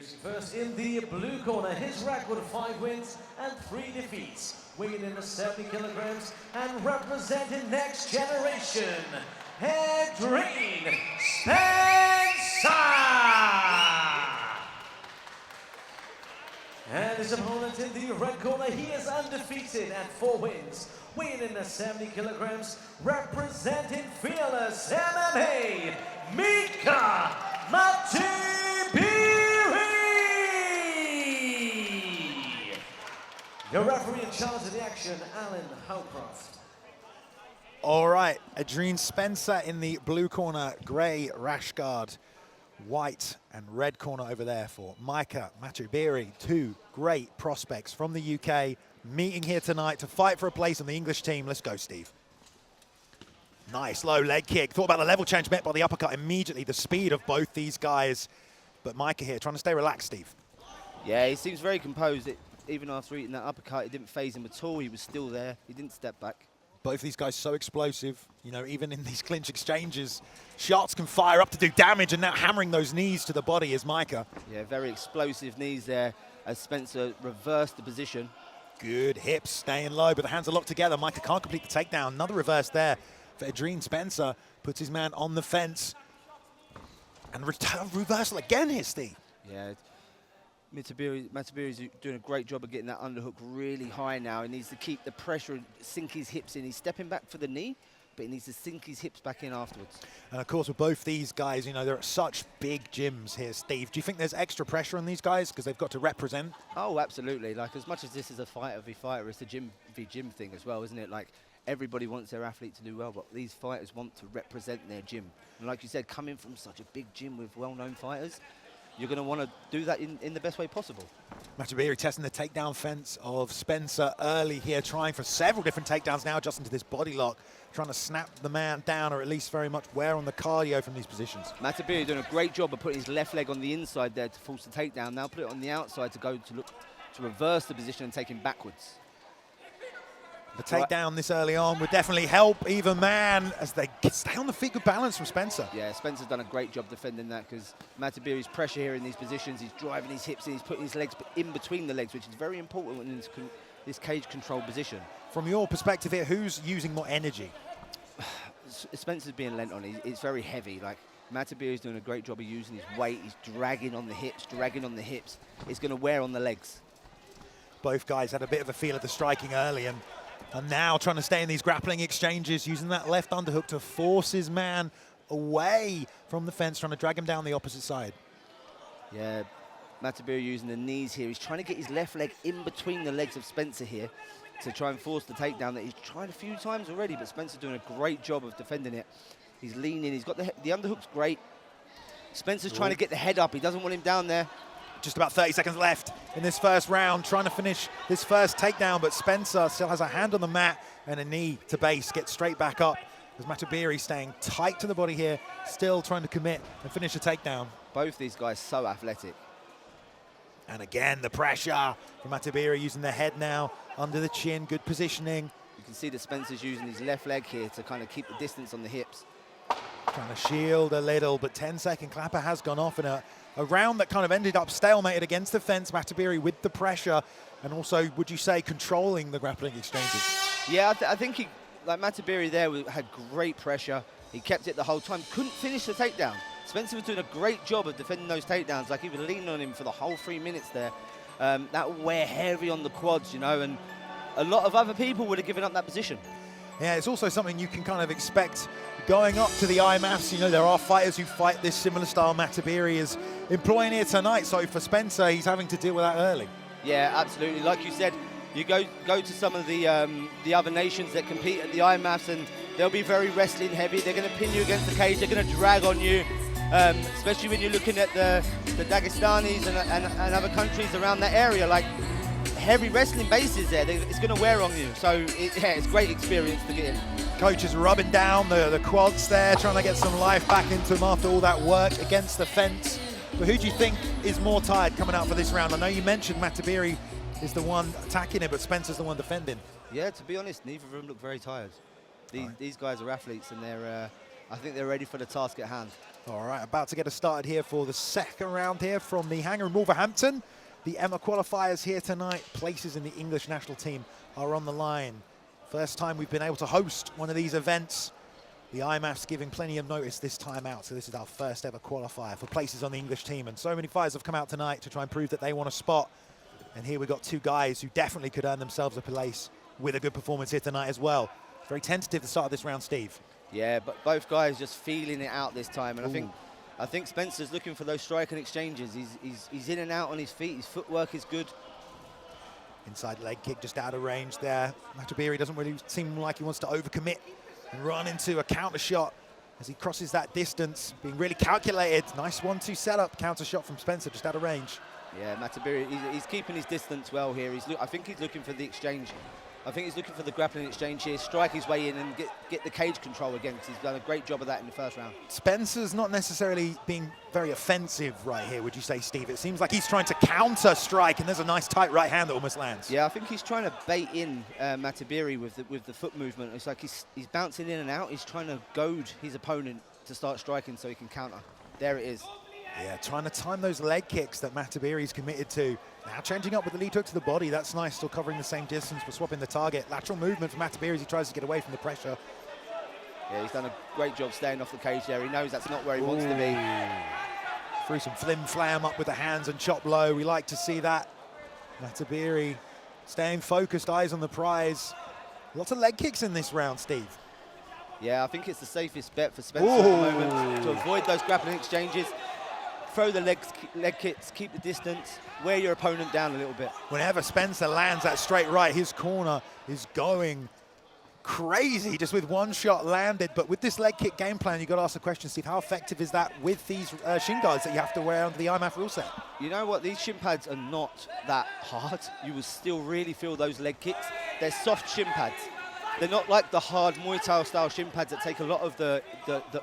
First in the blue corner, his record of 5 wins and 3 defeats, weighing in at 70 kilograms and representing next generation, Edrine Spencer! And his opponent in the red corner, he is undefeated at 4 wins, weighing in at 70 kilograms, representing fearless EMMAA, Micah Matibiri! Your referee in charge of the action, Alan Howcroft. All right, Edrine Spencer in the blue corner, grey rash guard, white and red corner over there for Micah Matibiri. 2 great prospects from the UK meeting here tonight to fight for a place on the English team. Let's go, Steve. Nice low leg kick. Thought about the level change, met by the uppercut immediately. The speed of both these guys. But Micah here trying to stay relaxed, Steve. Yeah, he seems very composed. Even after eating that uppercut, it didn't phase him at all. He was still there. He didn't step back. Both of these guys so explosive. You know, even in these clinch exchanges, shots can fire up to do damage, and now hammering those knees to the body is Micah. Yeah, very explosive knees there as Spencer reversed the position. Good hips, staying low, but the hands are locked together. Micah can't complete the takedown. Another reverse there for Edrine Spencer. Puts his man on the fence. And reversal again here, Steve. Yeah, Matibiri's doing a great job of getting that underhook really high now. He needs to keep the pressure and sink his hips in. He's stepping back for the knee, but he needs to sink his hips back in afterwards. And of course, with both these guys, you know, they're at such big gyms here, Steve. Do you think there's extra pressure on these guys because they've got to represent? Oh, absolutely. Like, as much as this is a fighter v fighter, it's a gym v gym thing as well, isn't it? Like, everybody wants their athlete to do well, but these fighters want to represent their gym. And like you said, coming from such a big gym with well-known fighters, you're going to want to do that in the best way possible. Matibiri testing the takedown fence of Spencer early here, trying for several different takedowns now, just into this body lock, trying to snap the man down, or at least very much wear on the cardio from these positions. Matibiri doing a great job of putting his left leg on the inside there to force the takedown. Now put it on the outside to go to look to reverse the position and take him backwards. The takedown this early on would definitely help either man as they stay on the feet. Good balance from Spencer. Yeah, Spencer's done a great job defending that because Matibiri's pressure here in these positions, he's driving his hips in, he's putting his legs in between the legs, which is very important in this cage control position. From your perspective here, who's using more energy? Spencer's being lent on. It's very heavy. Like, Matibiri's doing a great job of using his weight. He's dragging on the hips, dragging on the hips. It's going to wear on the legs. Both guys had a bit of a feel of the striking early, and now trying to stay in these grappling exchanges, using that left underhook to force his man away from the fence, trying to drag him down the opposite side. Yeah, Matibiri using the knees here. He's trying to get his left leg in between the legs of Spencer here to try and force the takedown that he's tried a few times already, but Spencer's doing a great job of defending it. He's leaning, he's got the underhook's great. Spencer's trying to get the head up. He doesn't want him down there. Just about 30 seconds left in this first round, trying to finish this first takedown, but Spencer still has a hand on the mat and a knee to base, get straight back up. As Matibiri staying tight to the body here, still trying to commit and finish the takedown. Both these guys so athletic. And again, the pressure from Matibiri, using the head now under the chin, good positioning. You can see that Spencer's using his left leg here to kind of keep the distance on the hips. Trying to shield a little, but 10-second clapper has gone off in a round that kind of ended up stalemated against the fence. Matibiri with the pressure, and also, would you say, controlling the grappling exchanges? Yeah, I think he, like Matibiri there, had great pressure. He kept it the whole time, couldn't finish the takedown. Spencer was doing a great job of defending those takedowns, like he was leaning on him for the whole 3 minutes there. That would wear heavy on the quads, you know, and a lot of other people would have given up that position. Yeah, it's also something you can kind of expect going up to the IMMAs. You know, there are fighters who fight this similar style. Matibiri is employing here tonight, so for Spencer, he's having to deal with that early. Yeah, absolutely. Like you said, you go to some of the other nations that compete at the IMMAs, and they'll be very wrestling heavy. They're going to pin you against the cage. They're going to drag on you, especially when you're looking at the Dagestanis and other countries around that area. Like, heavy wrestling bases there, it's going to wear on you. So it's great experience to get in. Coach is rubbing down the quads there, trying to get some life back into him after all that work against the fence. But who do you think is more tired coming out for this round? I know you mentioned Matibiri is the one attacking it, but Spencer's the one defending. Yeah, to be honest, neither of them look very tired. These guys are athletes, and I think they're ready for the task at hand. All right, about to get us started here for the second round here from the hangar in Wolverhampton. The EMMAA qualifiers here tonight. Places in the English national team are on the line. First time we've been able to host one of these events. The IMMAF's giving plenty of notice this time out, so this is our first ever qualifier for places on the English team. And so many fighters have come out tonight to try and prove that they want a spot. And here we've got two guys who definitely could earn themselves a place with a good performance here tonight as well. Very tentative to start of this round, Steve. Yeah, but both guys just feeling it out this time. And I think Spencer's looking for those striking exchanges. He's in and out on his feet. His footwork is good. Inside leg kick just out of range there. Matibiri doesn't really seem like he wants to overcommit and run into a counter shot as he crosses that distance, being really calculated. Nice 1-2 setup, counter shot from Spencer just out of range. Yeah, Matibiri, he's keeping his distance well here. I think he's looking for the exchange. I think he's looking for the grappling exchange here, strike his way in and get the cage control again, because he's done a great job of that in the first round. Spencer's not necessarily being very offensive right here, would you say, Steve? It seems like he's trying to counter strike, and there's a nice tight right hand that almost lands. Yeah, I think he's trying to bait in Matibiri with the foot movement. It's like he's bouncing in and out. He's trying to goad his opponent to start striking so he can counter. There it is. Yeah, trying to time those leg kicks that Matibiri's committed to. Now changing up with the lead hook to the body. That's nice, still covering the same distance, but swapping the target. Lateral movement from Matibiri as he tries to get away from the pressure. Yeah, he's done a great job staying off the cage there. He knows that's not where he wants to be. Threw some flim-flam up with the hands and chop low. We like to see that. Matibiri staying focused, eyes on the prize. Lots of leg kicks in this round, Steve. Yeah, I think it's the safest bet for Spencer at the moment to avoid those grappling exchanges. Throw the leg kicks, keep the distance, wear your opponent down a little bit. Whenever Spencer lands that straight right, his corner is going crazy just with one shot landed. But with this leg kick game plan, you've got to ask the question, Steve, how effective is that with these shin guards that you have to wear under the IMMAF rule set? You know what? These shin pads are not that hard. You will still really feel those leg kicks. They're soft shin pads. They're not like the hard Muay Thai style shin pads that take a lot of the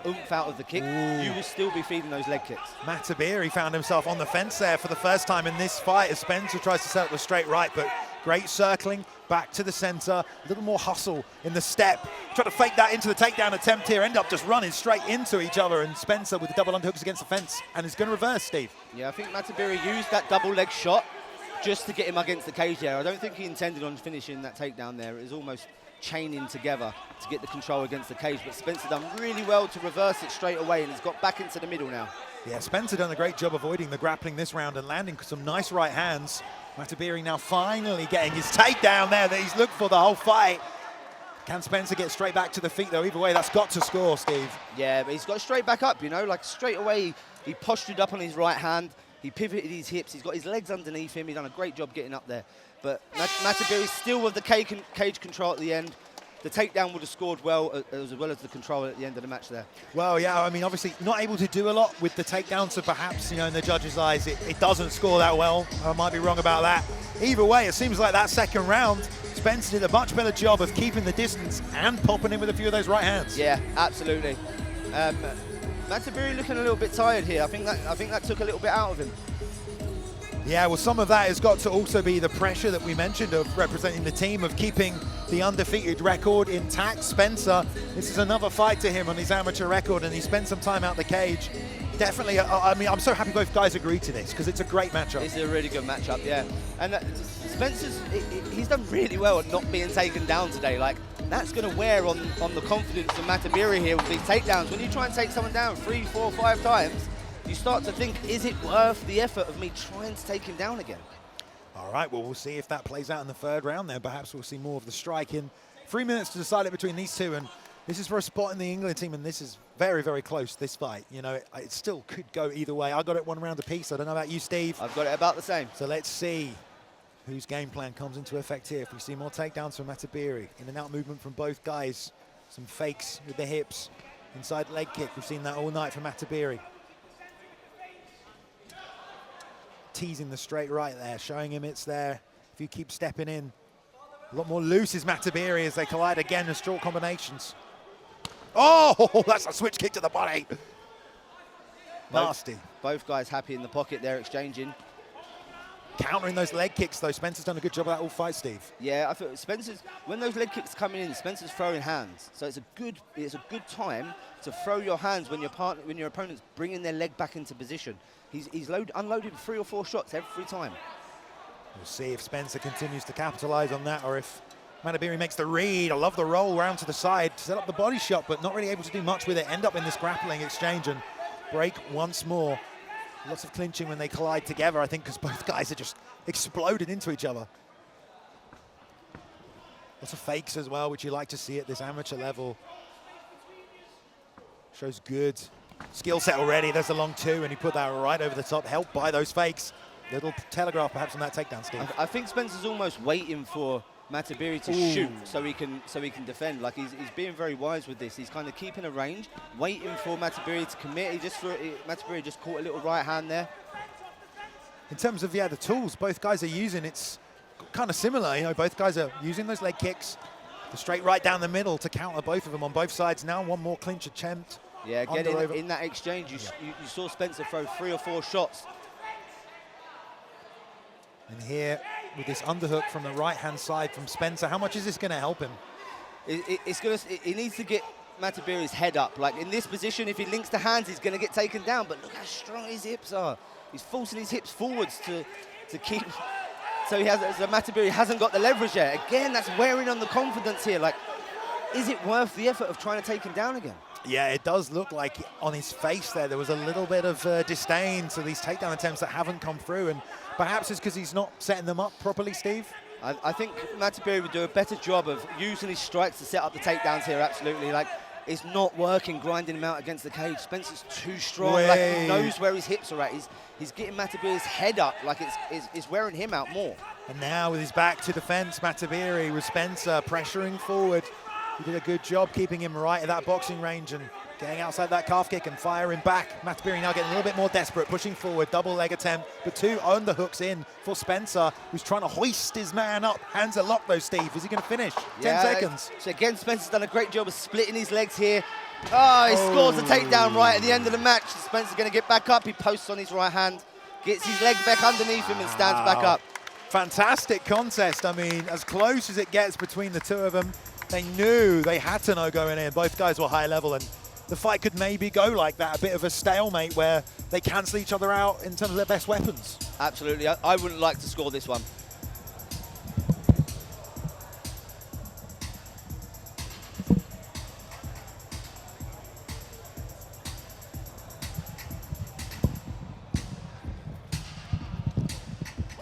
oomph out of the kick. You will still be feeding those leg kicks. Matibiri found himself on the fence there for the first time in this fight as Spencer tries to set up the straight right, but great circling back to the center, a little more hustle in the step. Try to fake that into the takedown attempt here, end up just running straight into each other, and Spencer with the double underhooks against the fence, and is going to reverse, Steve. Yeah, I think Matibiri used that double leg shot just to get him against the cage there. I don't think he intended on finishing that takedown there. It was almost chaining together to get the control against the cage, but Spencer done really well to reverse it straight away, and he's got back into the middle now. Yeah, Spencer done a great job avoiding the grappling this round and landing some nice right hands. Matibiri now finally getting his takedown there that he's looked for the whole fight. Can Spencer get straight back to the feet though? Either way, that's got to score, Steve. Yeah, but he's got straight back up, you know, like straight away he postured up on his right hand, he pivoted his hips, he's got his legs underneath him, he's done a great job getting up there. But Matibiri still with the cage control at the end. The takedown would have scored well as the control at the end of the match there. Well, yeah, I mean, obviously not able to do a lot with the takedown, so perhaps, you know, in the judges' eyes, it doesn't score that well. I might be wrong about that. Either way, it seems like that second round, Spencer did a much better job of keeping the distance and popping in with a few of those right hands. Yeah, absolutely. Matibiri looking a little bit tired here. I think that took a little bit out of him. Yeah, well, some of that has got to also be the pressure that we mentioned of representing the team, of keeping the undefeated record intact. Spencer, this is another fight to him on his amateur record, and he spent some time out the cage. Definitely, I mean, I'm so happy both guys agreed to this, because it's a great matchup. It's a really good matchup, yeah. And Spencer's, he's done really well at not being taken down today. Like, that's going to wear on the confidence of Matibiri here with these takedowns. When you try and take someone down 3, 4, 5 times, you start to think, is it worth the effort of me trying to take him down again? All right, well, we'll see if that plays out in the third round then. Perhaps we'll see more of the striking. 3 minutes to decide it between these two, and this is for a spot in the England team, and this is very, very close, this fight. You know, it still could go either way. I got it 1 round apiece. I don't know about you, Steve. I've got it about the same. So let's see whose game plan comes into effect here. If we see more takedowns from Matibiri, in and out movement from both guys, some fakes with the hips, inside leg kick. We've seen that all night from Matibiri. Teasing the straight right there, showing him it's there. If you keep stepping in, a lot more loose is Matibiri as they collide again in short combinations. Oh, that's a switch kick to the body. Nasty. Both guys happy in the pocket there, exchanging. countering those leg kicks, though. Spencer's done a good job of that all fight, Steve. Yeah, I feel Spencer's, when those leg kicks coming in, Spencer's throwing hands. So it's a good time to throw your hands when your opponent's bringing their leg back into position. He's unloading 3 or 4 shots every time. We'll see if Spencer continues to capitalize on that or if Matibiri makes the read. I love the roll round to the side, set up the body shot, but not really able to do much with it. End up in this grappling exchange and break once more. Lots of clinching when they collide together, I think, because both guys are just exploded into each other. Lots of fakes as well, which you like to see at this amateur level. Shows good skill set already. There's the long 2, and he put that right over the top, helped by those fakes. Little telegraph perhaps on that takedown, Steve. I think Spencer's almost waiting for Matibiri to shoot so he can defend. Like he's being very wise with this. He's kind of keeping a range, waiting for Matibiri to commit. Matibiri just caught a little right hand there. In terms of the tools both guys are using, it's kind of similar. You know, both guys are using those leg kicks, the straight right down the middle to counter both of them on both sides. Now one more clinch attempt. Yeah, again in that exchange, you saw Spencer throw 3 or 4 shots. And here, with this underhook from the right-hand side from Spencer, how much is this going to help him? He needs to get Matibiri's head up. Like in this position, if he links the hands, he's going to get taken down. But look how strong his hips are. He's forcing his hips forwards to keep. So Matibiri hasn't got the leverage yet. Again, that's wearing on the confidence here. Like, is it worth the effort of trying to take him down again? Yeah, it does look like on his face there was a little bit of disdain to these takedown attempts that haven't come through, and perhaps it's because he's not setting them up properly, Steve. I think Matibiri would do a better job of using his strikes to set up the takedowns here, absolutely. Like, it's not working, grinding him out against the cage. Spencer's too strong, like he knows where his hips are at. He's getting Matibiri's head up, like it's wearing him out more. And now with his back to the fence, Matibiri with Spencer pressuring forward. He did a good job keeping him right at that boxing range and getting outside that calf kick and firing back. Matibiri now getting a little bit more desperate, pushing forward, double leg attempt, but 2 underhooks in for Spencer, who's trying to hoist his man up. Hands are locked though, Steve. Is he going to finish? 10 seconds. So again, Spencer's done a great job of splitting his legs here. Oh, he scores the takedown right at the end of the match. Spencer's going to get back up. He posts on his right hand, gets his leg back underneath him and stands back up. Fantastic contest. I mean, as close as it gets between the 2 of them. They knew they had to know going in. Both guys were high level, and the fight could maybe go like that, a bit of a stalemate where they cancel each other out in terms of their best weapons. Absolutely. I wouldn't like to score this one.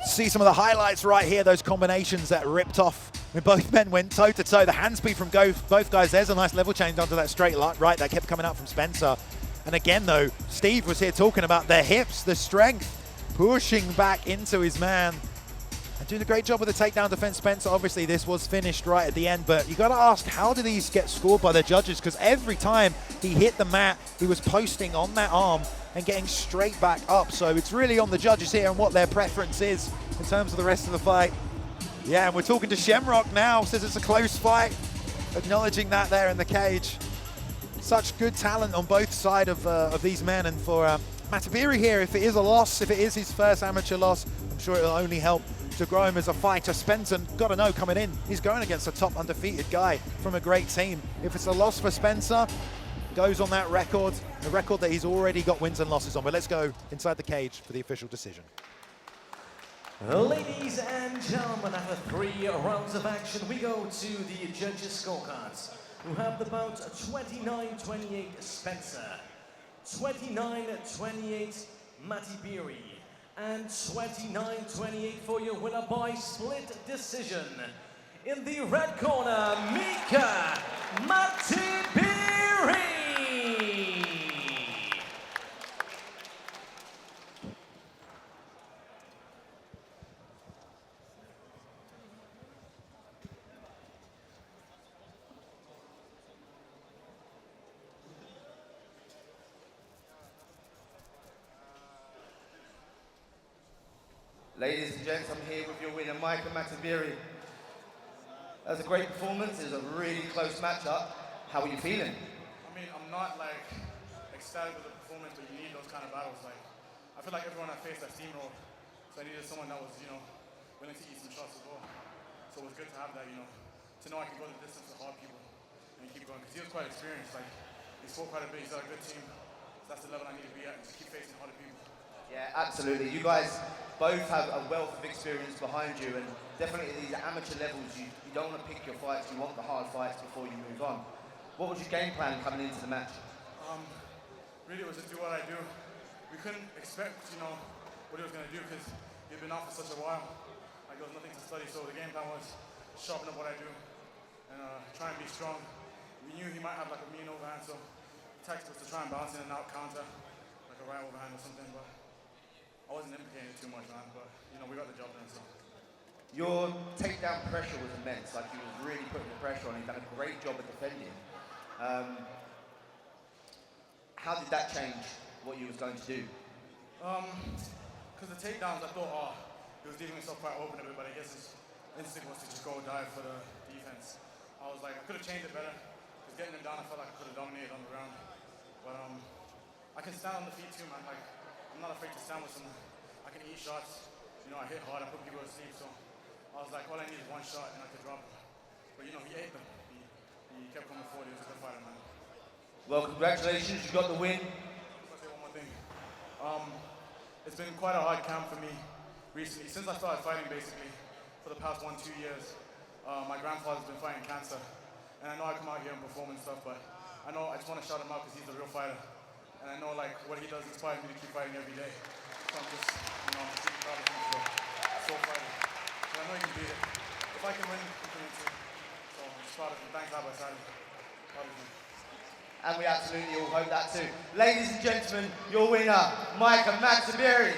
See some of the highlights right here, those combinations that ripped off when both men went toe-to-toe. The hand speed from both guys. There's a nice level change onto that straight right that kept coming out from Spencer. And again, though, Steve was here talking about their hips, the strength, pushing back into his man. And doing a great job with the takedown defense, Spencer. Obviously, this was finished right at the end, but you got to ask, how do these get scored by the judges? Because every time he hit the mat, he was posting on that arm and getting straight back up. So it's really on the judges here and what their preference is in terms of the rest of the fight. Yeah, and we're talking to Shamrock now, says it's a close fight, acknowledging that there in the cage. Such good talent on both sides of these men, and for Matibiri here, if it is a loss, if it is his first amateur loss, I'm sure it'll only help to grow him as a fighter. Spencer, got to know coming in, he's going against a top undefeated guy from a great team. If it's a loss for Spencer, goes on that record, a record that he's already got wins and losses on. But let's go inside the cage for the official decision. Ladies and gentlemen, after 3 rounds of action, we go to the judges' scorecards, who have the bout 29-28 Spencer, 29-28 Matibiri, and 29-28 for your winner by split decision. In the red corner, Micah Matibiri. Ladies and gents, I'm here with your winner, Micah Matibiri. That was a great performance. It was a really close matchup. How are you feeling? I mean, I'm not like ecstatic with the performance, but you need those kind of battles. Like, I feel like everyone I faced that steamrolled. So I needed someone that was, willing to eat some shots as well. So it was good to have that, to know I could go the distance with hard people and keep going. Because he was quite experienced. Like, he fought quite a bit. He's got a good team. So that's the level I need to be at, to keep facing harder people. Yeah, absolutely. You guys both have a wealth of experience behind you, and definitely at these amateur levels, you don't want to pick your fights. You want the hard fights before you move on. What was your game plan coming into the match? Really, it was just do what I do. We couldn't expect, what he was going to do because he'd been out for such a while. Like, there was nothing to study, so the game plan was sharpen up what I do and try and be strong. We knew he might have like a mean overhand, so the tactic was to try and bounce in and out counter, like a right overhand or something, but I wasn't implicating it too much, man, but, we got the job done, so. Your takedown pressure was immense. Like, he was really putting the pressure on. He'd done a great job at defending. How did that change what you was going to do? Because the takedowns, I thought, he was leaving himself quite open a bit, but I guess his instinct was to just go dive for the defense. I was like, I could have changed it better, because getting him down, I felt like I could have dominated on the ground. But I can stand on the feet too, man. Like, I'm not afraid to stand with someone. I can eat shots. I hit hard, I put people to sleep, so I was like, all I need is one shot and I could drop him. But he ate them. He kept coming forward. He was a good fighter, man. Well, congratulations, you got the win. I'll say one more thing. It's been quite a hard camp for me recently. Since I started fighting, basically, for the past 1-2 years, my grandfather's been fighting cancer. And I know I come out here and perform and stuff, but I just want to shout him out because he's a real fighter. And I know, like, what he does inspires me to keep fighting every day. So I'm just, I'm really proud of him for so fighting. So I know he can beat it. If I can win, he can win too. So I'm just proud of him. Thanks, Abba Sadi. Proud of him. And we absolutely all hope that too. Ladies and gentlemen, your winner, Micah Matibiri.